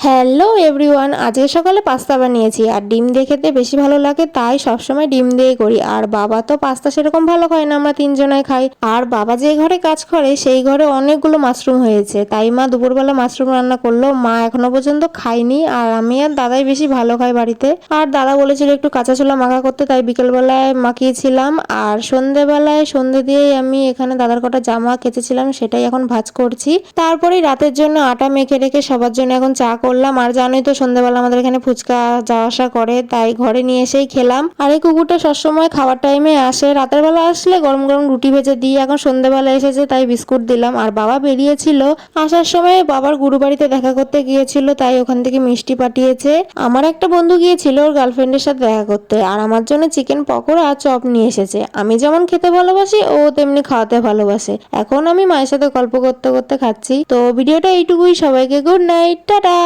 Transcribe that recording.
Hello everyone, আজকে সকালে pasta বানিয়েছি আর ডিম দিয়ে খেতে বেশি ভালো লাগে, তাই সবসময় ডিম দিয়েই করি। আর বাবা তো পাস্তা সেরকম ভালো খায় না, আমরা তিনজনাই খাই। আর বাবা যে ঘরে কাজ করে সেই ঘরে অনেকগুলো মাশরুম হয়েছে, তাই মা দুপুরবেলা মাশরুম রান্না করলো। মা এখনো পর্যন্ত খায়নি, আর আমি আর দাদাই বেশি ভালো খাই বাড়িতে। আর দাদা বলেছিল একটু কাঁচা ছোলা মাখা করতে, তাই বিকেলবেলায় মাখিয়েছিলাম। আর সন্ধে দিয়েই আমি এখানে দাদার কটা জামা কেচেছিলাম, সেটাই এখন ভাঁজ করছি। তারপরেই রাতের জন্য আটা মেখে রেখে সবার জন্য এখন চা করলাম। আর জানোই তো সন্ধ্যাবেলা আমাদের এখানে ফুচকা যাওয়া আসা করে, তাই ঘরে নিয়ে এসেই খেলাম। আর এই কুকুরটা সবসময় খাওয়ার টাইমে আসে, রাতের বেলা আসলে গরম গরম রুটি ভেজে দিই। এখন সন্ধ্যাবেলা এসেছে তাই বিস্কুট দিলাম। আর বাবা বেরিয়েছিল, আসার সময় বাবার গুরু বাড়িতে দেখা করতে গিয়েছিল, তাই ওখান থেকে মিষ্টি পাঠিয়েছে। আমার একটা বন্ধু গিয়েছিল ওর গার্লফ্রেন্ডের সাথে দেখা করতে, আর আমার জন্য চিকেন পকোড়া আর চপ নিয়ে এসেছে। আমি যেমন খেতে ভালোবাসি ও তেমনি খাওয়াতে ভালোবাসে। এখন আমি মায়ের সাথে গল্প করতে করতে খাচ্ছি। তো ভিডিওটা এইটুকুই, সবাইকে গুড নাইট, টাটা।